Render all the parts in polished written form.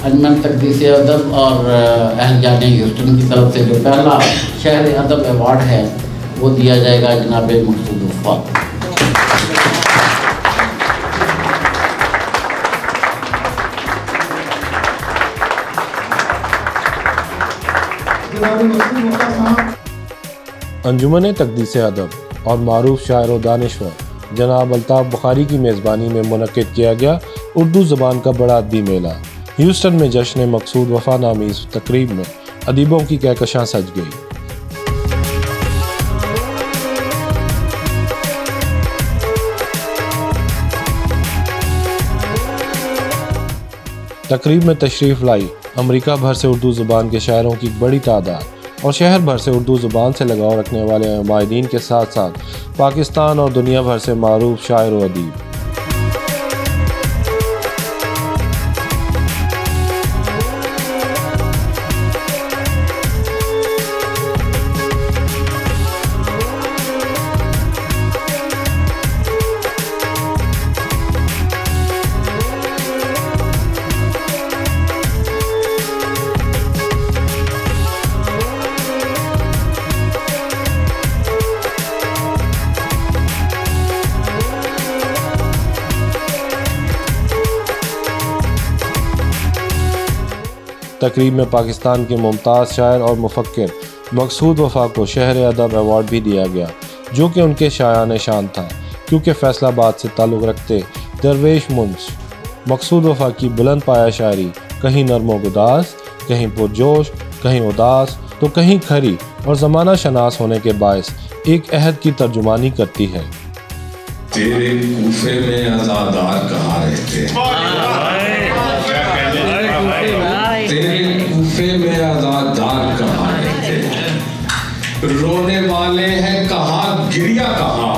अंजुमन तकदीस अदब और अहलजान ह्यूस्टन की तरफ से जो पहला शहर अदब अवार्ड है वो दिया जाएगा जनाब मकसूद वफा। अंजुमन तकदीस अदब और मारूफ शायर व दानिश्वर जनाब अल्ताफ़ बुखारी की मेज़बानी में मुनक़्क़िद किया गया उर्दू ज़बान का बड़ा अदबी मेला ह्यूस्टन में जश्न मकसूद वफ़ा नामी इस तकरीब में अदीबों की कहकशां सज गई। तकरीब में तशरीफ़ लाई अमेरिका भर से उर्दू ज़बान के शायरों की बड़ी तादाद और शहर भर से उर्दू ज़बान से लगाव रखने वाले माहिदीन के साथ साथ पाकिस्तान और दुनिया भर से मारूफ शायर व अदीब। तकरीब में पाकिस्तान के मुमताज़ शायर और मुफक्किर मकसूद वफ़ा को शहर अदब अवार्ड भी दिया गया जो कि उनके शायान शान था क्योंकि फैसलाबाद से ताल्लुक़ रखते दरवेश मुंश मकसूद वफ़ा की बुलंद पाया शायरी कहीं नरमो गुदास, कहीं पुरजोश, कहीं उदास तो कहीं खरी और ज़माना शनास होने के बायस एक अहद की तर्जुमानी करती है। तेरे कूफे में आज़ादार कहाँ रहते तेरे कूफे में आज़ादार कहाँ रहते रोने वाले हैं कहाँ गिरिया कहाँ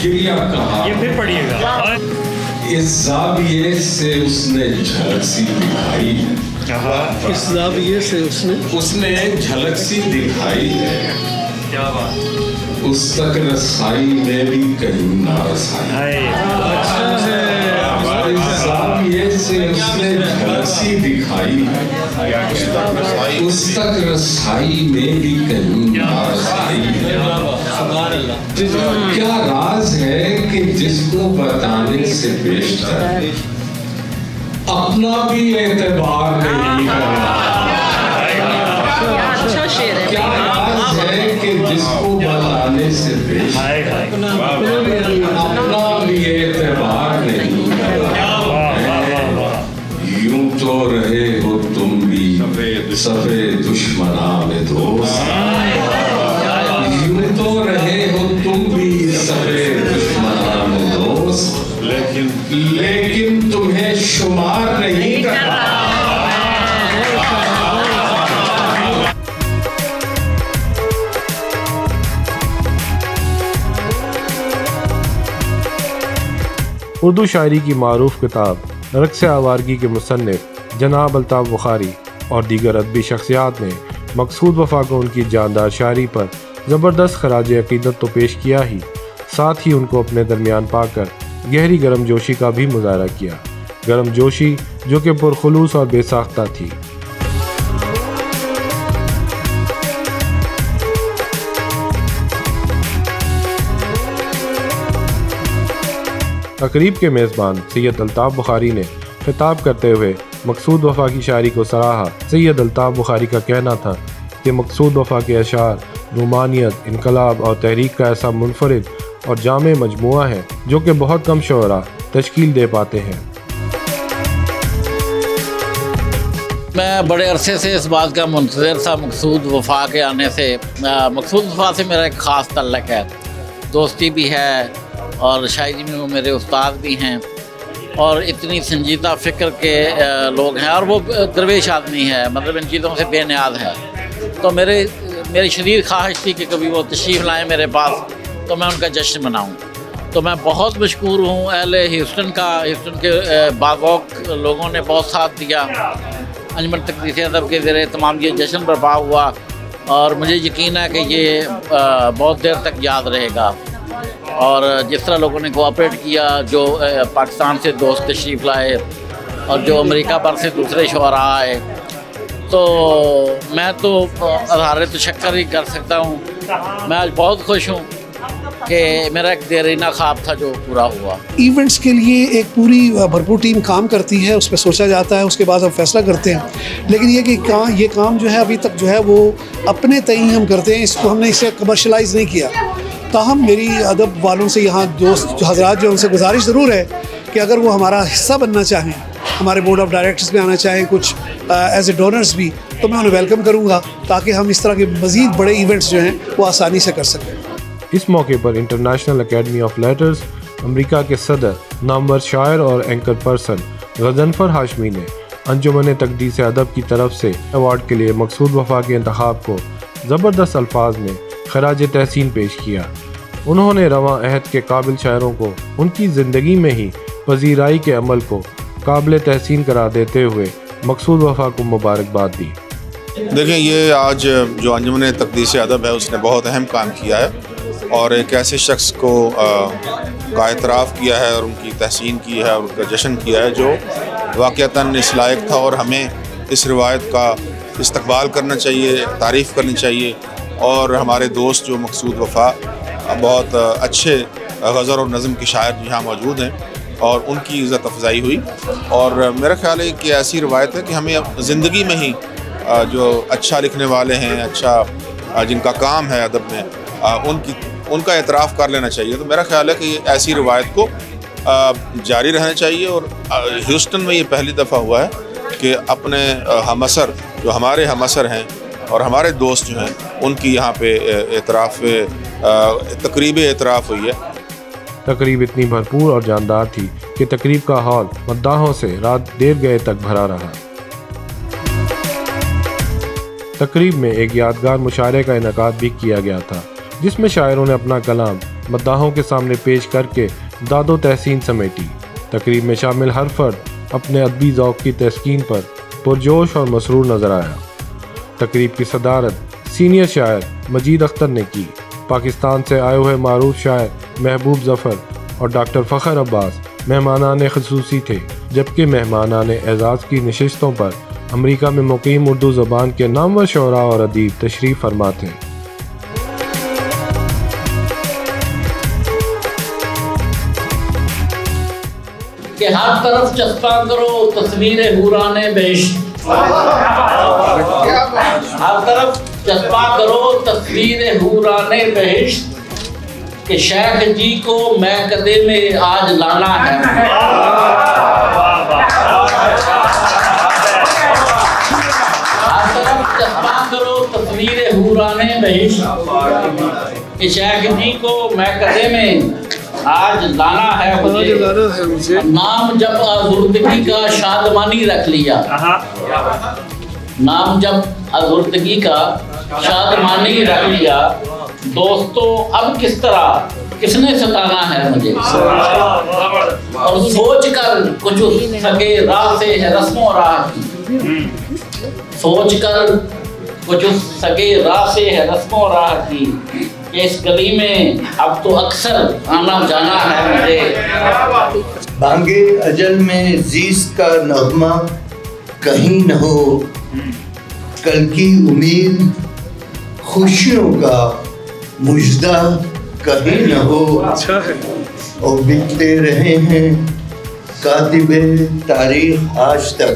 गिरिया कहाँ ये फिर पढ़िएगा। इस ज़ाविये से उसने झलक सी दिखाई है इस ज़ाविये से उसने झलक सी दिखाई है क्या बात उस तक रसाई में भी कहीं ना रसाई से उसने झलक सी दिखाई उस तक रसाई में भी कहीं ना रसाई क्या राज है कि जिसको बताने से बेशतर अपना भी एतबार नहीं करना क्या राज है कि जिसको बताने से बेशतर अपना भी एतबार नहीं करना यूं तो रहे हो तुम भी सफे दुश्मना में दोस्त यूं तो रहे हो तुम भी सफे दुश्मना में दोस्त लेकिन तुम्हें शुमार नहीं करना। उर्दू शायरी की मारूफ किताब रक्स आवारगी के मुसन्निफ जनाब अल्ताफ़ बुखारी और दीगर अदबी शख्सियात ने मकसूद वफ़ा को उनकी जानदार शायरी पर ज़बरदस्त खराज अक़ीदत तो पेश किया ही साथ ही उनको अपने दरमियान पाकर गहरी गर्मजोशी का भी मुज़ाहरा किया, गर्मजोशी जो कि पुरखुलूस और बेसाख्ता थी। तकरीब के मेज़बान सैयद अल्ताफ़ बुखारी ने खिताब करते हुए मकसूद वफ़ा की शायरी को सराहा। सैयद अल्ताफ़ बुखारी का कहना था कि मकसूद वफ़ा के अशार रूमानियत, इनकलाब और तहरीक का ऐसा मुनफरिद और जामे मजमुआ है जो कि बहुत कम शुअरा तश्कील दे पाते हैं। मैं बड़े अरसे से इस बात का मुंतज़िर था मकसूद वफ़ा के आने से। मकसूद वफ़ा से मेरा एक ख़ास तल्लक है, दोस्ती भी है और शायरी में वो मेरे उस्ताद भी हैं और इतनी संजीदा फ़िक्र के लोग हैं और वो दरवेश आदमी है, मतलब इन चीज़ों से बेनियाज है। तो मेरी शदीद ख्वाहिश थी कि कभी वो तशरीफ़ लाएँ मेरे पास तो मैं उनका जश्न मनाऊँ। तो मैं बहुत मशकूर हूँ अहले ह्यूस्टन का। ह्यूस्टन के बागौक लोगों ने बहुत साथ दिया। अंजुमन तकदीस अदब के ज़रिए तमाम ये जश्न बर्पा हुआ और मुझे यकीन है कि ये बहुत देर तक याद रहेगा। और जिस तरह लोगों ने कोऑपरेट किया, जो पाकिस्तान से दोस्त तशरीफ़ लाए और जो अमेरिका पर से दूसरे शुअरा आए, तो मैं तो अज़हार तशक्कुर ही कर सकता हूँ। मैं आज बहुत खुश हूँ कि मेरा एक देरीना ख्वाब था जो पूरा हुआ। इवेंट्स के लिए एक पूरी भरपूर टीम काम करती है, उस पर सोचा जाता है, उसके बाद हम फैसला करते हैं। लेकिन ये काम जो है अभी तक जो है वो अपने तय हम करते हैं, इसको हमने इसे कमर्शलाइज़ नहीं किया। ताहम मेरी अदब वालों से, यहाँ दोस्त हजरात जो उनसे गुजारिश ज़रूर है कि अगर वो हमारा हिस्सा बनना चाहें, हमारे बोर्ड ऑफ डायरेक्टर्स में आना चाहें, कुछ एज ए डोनर्स भी, तो मैं उन्हें वेलकम करूँगा ताकि हम इस तरह के मज़ीद बड़े इवेंट्स जो हैं वो आसानी से कर सकें। इस मौके पर international academy of letters America के सदर, नामवर शायर और एंकर पर्सन गज़नफ़र हाशमी ने अंजुमन तक़दीस अदब की तरफ से अवार्ड के लिए मकसूद वफ़ा के इंतखाब को ज़बरदस्त अल्फाज में खराज तहसीन पेश किया। उन्होंने रवां अहद के काबिल शायरों को उनकी ज़िंदगी में ही पजीराई के अमल को काबिल तहसीन करार देते हुए मकसूद वफ़ा को मुबारकबाद दी। देखें, ये आज जो अंजुमन तक़दीस अदब है उसने बहुत अहम काम किया है और एक ऐसे शख्स को का एतराफ़ किया है और उनकी तहसीन की है और उनका जश्न किया है जो वाक़अतन इस लायक था। और हमें इस रिवायत का इस्तक़बाल करना चाहिए, तारीफ़ करनी चाहिए। और हमारे दोस्त जो मकसूद वफ़ा बहुत अच्छे गज़ल और नज़म के शायर यहाँ मौजूद हैं और उनकी इज़्ज़त अफ़ज़ाई हुई। और मेरा ख़्याल है कि ऐसी रिवायत है कि हमें ज़िंदगी में ही जो अच्छा लिखने वाले हैं, अच्छा जिनका काम है अदब में, उनका एतराफ़ कर लेना चाहिए। तो मेरा ख़्याल है कि ऐसी रिवायत को जारी रहना चाहिए। और ह्यूस्टन में ये पहली दफ़ा हुआ है कि अपने हमअसर, जो हमारे हमअसर हैं और हमारे दोस्त जो हैं, उनकी यहाँ पे तकरीब एतराफ़ हुई है। तकरीब इतनी भरपूर और जानदार थी कि तकरीब का हॉल मद्दाहों से रात देर गए तक भरा रहा। तकरीब में एक यादगार मुशायरे का इनेकाद भी किया गया था, जिसमें शायरों ने अपना कलाम मद्दाहों के सामने पेश करके दादो तहसीन समेटी। तकरीब में शामिल हर फर्द अपने अदबी ज़ौक़ की तस्कीन पर पुरजोश और मसरूर नज़र आया। तकरीब की सदारत सीनियर शायर मजीद अख्तर ने की। पाकिस्तान से आए हुए मारूफ शायर महबूब ज़फ़र और डॉक्टर फ़खर अब्बास मेहमानान ख़ुसूसी थे, जबकि मेहमानान एज़ाज़ की नशिस्तों पर अमेरिका में मुक़ीम उर्दू ज़बान के नामवर शोरा और अदीब तशरीफ़ फरमा थे। कि हर तरफ चस्पा करो तस्वीरें हुराने बेश्त, हर तरफ चस्पा करो तस्वीरें हुराने बेश्त, कि शेख जी को मैं कदे में आज लाना है। हर तरफ चस्पा करो तस्वीरें हुराने बेश्त, कि शेख जी को मैं कदे में आज लाना है मुझे। नाम जब आज़ुर्दगी का शादमानी रख लिया, नाम जब आज़ुर्दगी का शादमानी रख लिया, दोस्तों अब किस तरह किसने सताना है मुझे। और सोच कर कुछ सके राह से है रस्मों राह की, सोच कर कुछ सके राह से है रस्मों राह की, इस गली में अब तो अक्सर आना जाना है मुझे। बांगे अजल में ज़ीस्त का नग़मा कहीं न हो, कल की उम्मीद खुशियों का मुजदा कहीं न हो। और बिकते रहे हैं कातिबे तारीख आज तक,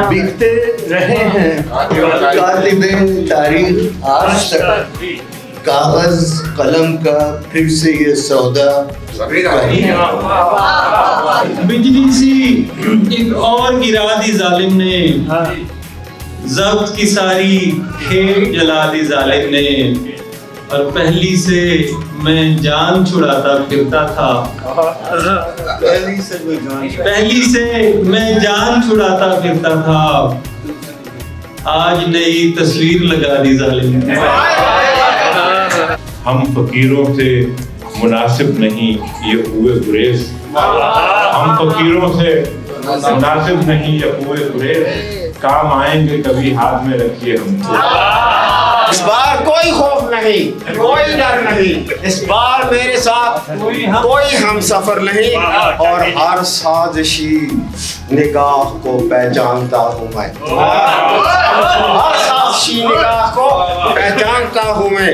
बिकते रहे हैं कातिबे तारीख आज तक, कागज कलम का फिर से ये सौदा। बिजली सी एक और गिरा दी जालिम ने, ज़ब्त की सारी खेत जला दी जालिम ने, और पहली से मैं जान छुड़ाता फिरता था, पहली से मैं जान छुड़ाता फिरता था, आज नई तस्वीर लगा दी जालिम ने। हम फकीरों से मुनासिब नहीं ये हुए गुरेज, हम फकीरों से मुनासिब नहीं ये हुए गुरेज, काम आएंगे कभी हाथ में रखिए हमको। इस बार कोई खौफ नहीं, कोई डर नहीं। इस बार मेरे साथ कोई हम सफर नहीं, और हर साजिशी निगाह को पहचानता हूँ मैं। हर साजिशी निगाह को पहचानता हूँ मैं।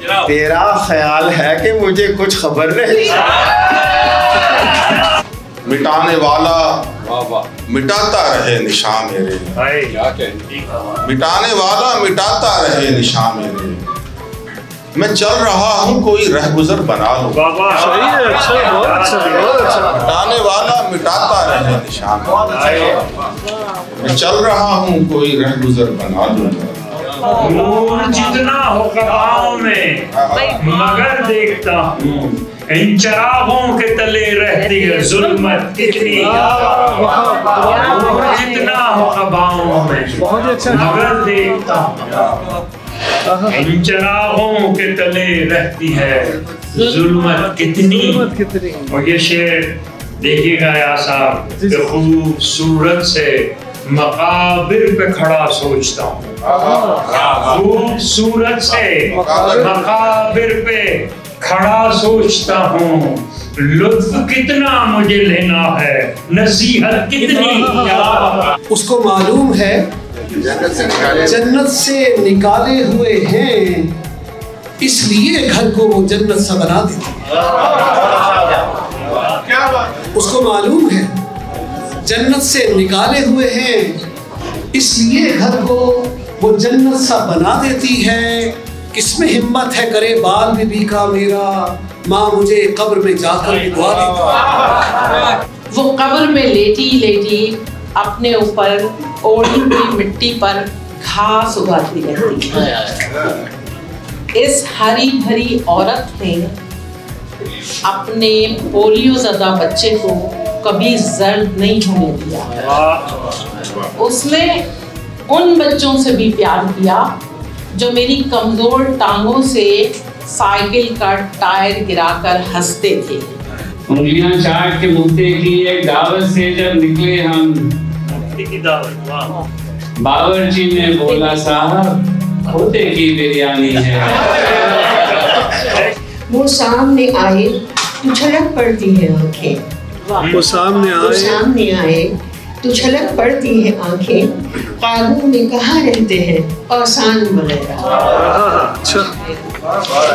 तेरा ख्याल है कि मुझे कुछ खबर नहीं? मिटाने वाला मिटाता रहे निशान मेरे, मिटाने वाला मिटाता रहे निशान मेरे। मैं चल रहा हूँ कोई रहगुजर बना लो। सही है, अच्छा, बहुत अच्छा, बहुत अच्छा। मिटाने वाला मिटाता रहे निशान। मैं चल रहा हूँ कोई रहगुजर बना लो। नूर जितना हो कबाओं में मगर देखता हूँ, इन चरागों के तले रहती है जुल्मत कितनी। नूर जितना हो कबाओं में मगर देखता हूँ, इन चरागों के तले रहती है जुल्मत कितनी। और ये शेर देखिएगा या साहब, खूबसूरत से मकाबिर पे खड़ा सोचता हूँ, खूबसूरत से मकाबिर पे खड़ा सोचता हूँ। लुत्फ कितना मुझे लेना है, नसीहत कितनी। उसको मालूम है जन्नत से निकाले हुए हैं, इसलिए घर को वो जन्नत सा बना देती है। उसको मालूम है जन्नत से निकाले हुए हैं, इसलिए घर को वो जन्नत सा बना देती है। किसमें हिम्मत है करे बाल बीबी का मेरा, माँ मुझे कब्र में जाकर भी दुआ देती। वो कब्र में लेटी लेटी अपने ऊपर ओढ़ी हुई मिट्टी पर घास उगाती रहती है। इस हरी भरी औरत ने अपने पोलियो ज़दा बच्चे को कभी जर्द नहीं होने दिया। उसने उन बच्चों से भी प्यार किया जो मेरी कमजोर टांगों से साइकिल का टायर गिराकर हंसते थे। उंगलियां चाट के मुफ्ते की एक दावत से जब निकले हम, बावर्ची ने बोला साहब खोते की बिरयानी है। वो सामने आए तो छलक पड़ती है आंखें, वो सामने आए तो छलक पड़ती है आंखें। कानून में कहाँ रहते हैं आसान वगैरह।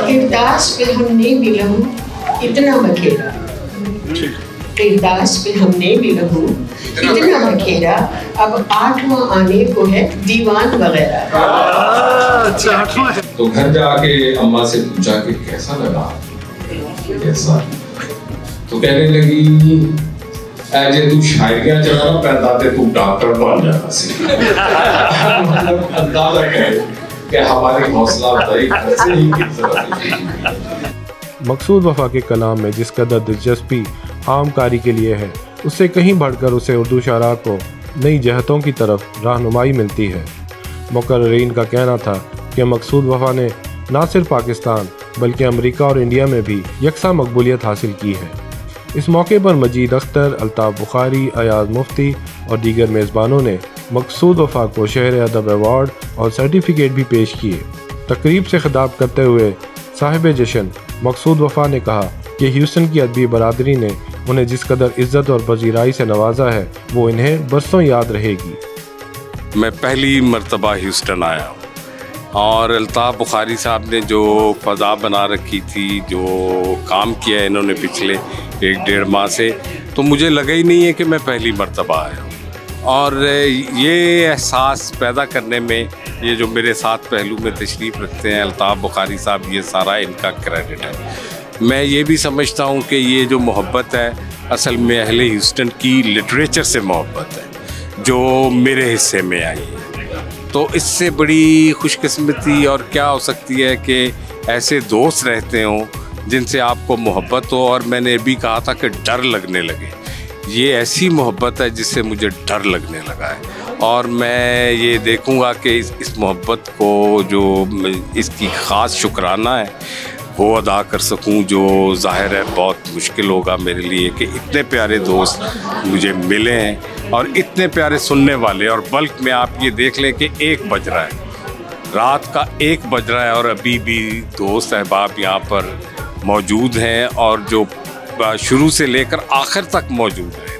किरदास पे हमने भी लहू इतना बखेरा, किरदास पे हमने भी लहू इतना बखेरा। अब 8वां आने को है दीवान वगैरह। तो घर जाके अम्मा से पूछा कि कैसा लगा, कैसा? तो कहने लगी ऐसे तू शायरियां चला पैदा ते तू डॉक्टर बन जाना सी। अंदाजा करे कि हमारी हौसला अफजाई कैसे ही की जरूरत। मकसूद वफा के कलाम में जिस कदर दिलचस्पी आम कारी के लिए है, उससे कहीं बढ़कर उसे उर्दू शारा को नई जहतों की तरफ रहनुमाई मिलती है। मुकर्रीन का कहना था कि मकसूद वफा ने न सिर्फ पाकिस्तान बल्कि अमेरिका और इंडिया में भी यकसा मकबूलियत हासिल की है। इस मौके पर मजीद अख्तर, अल्ताफ़ बुखारी, अयाज मुफ्ती और दीगर मेज़बानों ने मकसूद वफा को शहर अदब अवार्ड और सर्टिफिकेट भी पेश किए। तकरीब से खिताब करते हुए साहिब जश्न मकसूद वफा ने कहा कि ह्यूस्टन की अदबी बरादरी ने उन्हें जिस कदर इज़्ज़त और पजीराई से नवाजा है, वो इन्हें बरसों याद रहेगी। मैं पहली मर्तबा ह्यूस्टन आया हूँ और अल्ताफ़ बुखारी साहब ने जो फ़ज़ा बना रखी थी, जो काम किया है इन्होंने पिछले 1-1.5 माह से, तो मुझे लगा ही नहीं है कि मैं पहली मर्तबा आया हूँ। और ये एहसास पैदा करने में ये जो मेरे साथ पहलू में तशरीफ़ रखते हैं अल्ताफ़ बुखारी साहब, ये सारा इनका क्रेडिट है। मैं ये भी समझता हूँ कि ये जो मोहब्बत है असल में अहले ह्यूस्टन की लिटरेचर से मोहब्बत है जो मेरे हिस्से में आई है। तो इससे बड़ी खुशकिस्मती और क्या हो सकती है कि ऐसे दोस्त रहते हों जिनसे आपको मोहब्बत हो। और मैंने भी कहा था कि डर लगने लगे, ये ऐसी मोहब्बत है जिससे मुझे डर लगने लगा है। और मैं ये देखूँगा कि इस मोहब्बत को जो इसकी ख़ास शुक्राना है वो अदा कर सकूं, जो ज़ाहिर है बहुत मुश्किल होगा मेरे लिए कि इतने प्यारे दोस्त मुझे मिले हैं और इतने प्यारे सुनने वाले। और बल्क में आप ये देख लें कि 1 बज रहा है रात का 1 बज रहा है और अभी भी दोस्त अहबाब यहाँ पर मौजूद हैं और जो शुरू से लेकर आखिर तक मौजूद हैं।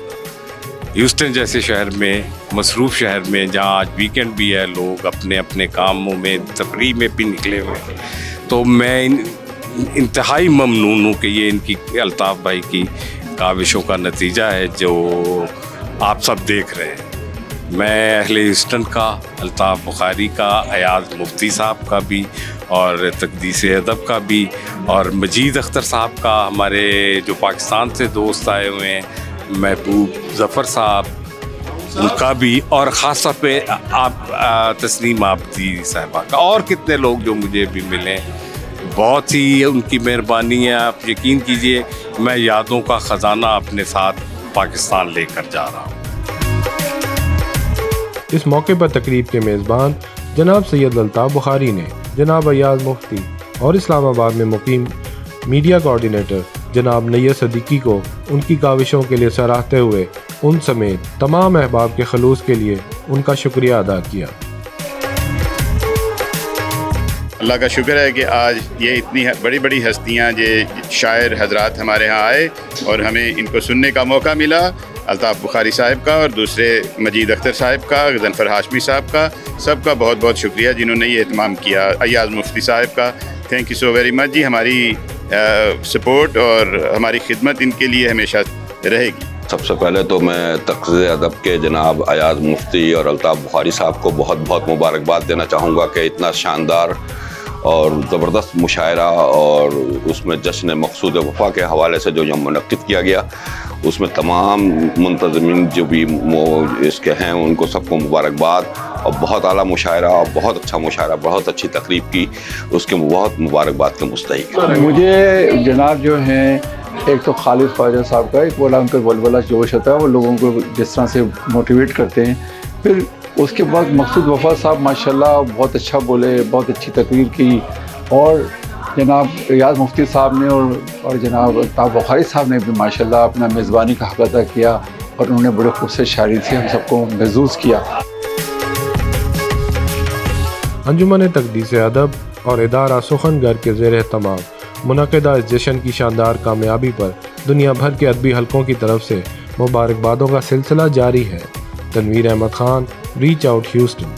ह्यूस्टन जैसे शहर में, मसरूफ़ शहर में, जहाँ आज वीकेंड भी है, लोग अपने अपने कामों में, तफरीह में भी निकले हुए हैं, तो मैं इंतहाई ममनून हूँ कि ये इनकी अल्ताफ़ भाई की काविशों का नतीजा है जो आप सब देख रहे हैं। मैं अहले ह्यूस्टन का, अल्ताफ़ बुखारी का, अयाज मुफ्ती साहब का भी और तकदीस अदब का भी और मजीद अख्तर साहब का, हमारे जो पाकिस्तान से दोस्त आए हुए हैं, महबूब ज़फ़र साहब, उनका भी, और ख़ास तौर पे आप तस्नीम आबदी साहिबा का, और कितने लोग जो मुझे भी मिले, बहुत ही उनकी मेहरबानी है। आप यकीन कीजिए मैं यादों का ख़जाना अपने साथ पाकिस्तान लेकर जा रहा हूँ। इस मौके पर तकरीब के मेज़बान जनाब सैयद अल्ताफ़ बुखारी ने जनाब अयाज मुफ्ती और इस्लामाबाद में मुकीम मीडिया कोऑर्डिनेटर जनाब नैय्यर सदीकी को उनकी काविशों के लिए सराहते हुए उन समेत तमाम अहबाब के खलूस के लिए उनका शुक्रिया अदा किया। अल्लाह का शुक्र है कि आज ये इतनी बड़ी बड़ी हस्तियाँ, ये शायर हजरात हमारे यहाँ आए और हमें इनको सुनने का मौका मिला। अल्ताफ़ बुखारी साहब का और दूसरे मजीद अख्तर साहब का, गज़नफ़र हाशमी साहब का, सबका बहुत बहुत शुक्रिया जिन्होंने ये एहतमाम किया। अयाज मुफ्ती साहब का thank you so very much जी। हमारी सपोर्ट और हमारी खिदमत इनके लिए हमेशा रहेगी। सबसे पहले तो मैं तक़दीस अदब के जनाब अयाज मुफ्ती और अल्ताफ़ बुखारी साहब को बहुत बहुत मुबारकबाद देना चाहूँगा कि इतना शानदार और ज़बरदस्त मुशायरा और उसमें जश्न मक़सूद वफ़ा के हवाले से जो यहाँ मुनक़्क़िद किया गया, उसमें तमाम मुंतज़मीन जो भी इसके हैं उनको सबको मुबारकबाद। और बहुत आला मुशायरा और बहुत अच्छा मुशायरा, बहुत अच्छी तकरीब की, उसके बहुत मुबारकबाद के मुस्तहिक़ हैं। मुझे जनाब जो हैं, एक तो खालिद ख्वाजा साहब का एक बोला उनका वलवला जोश होता है, वो लोगों को जिस तरह से मोटिवेट करते हैं। फिर उसके बाद मक़सूद वफ़ा साहब माशाल्लाह बहुत अच्छा बोले, बहुत अच्छी तकरीर की। और जनाब अयाज मुफ्ती साहब ने और जनाब अल्ताफ़ बुखारी साहब ने भी माशाल्लाह अपना मेज़बानी का हक़ अदा किया और उन्होंने बड़े खूबसूरत शायरी से हम सबको महसूस किया। अंजुमन तकदीस अदब और इदारा सुखनगर के ज़ेर एहतमाम मुनक़िदा इस जश्न की शानदार कामयाबी पर दुनिया भर के अदबी हलकों की तरफ से मुबारकबादों का सिलसिला जारी है। Tanveer Ahmed Khan, reach out Houston.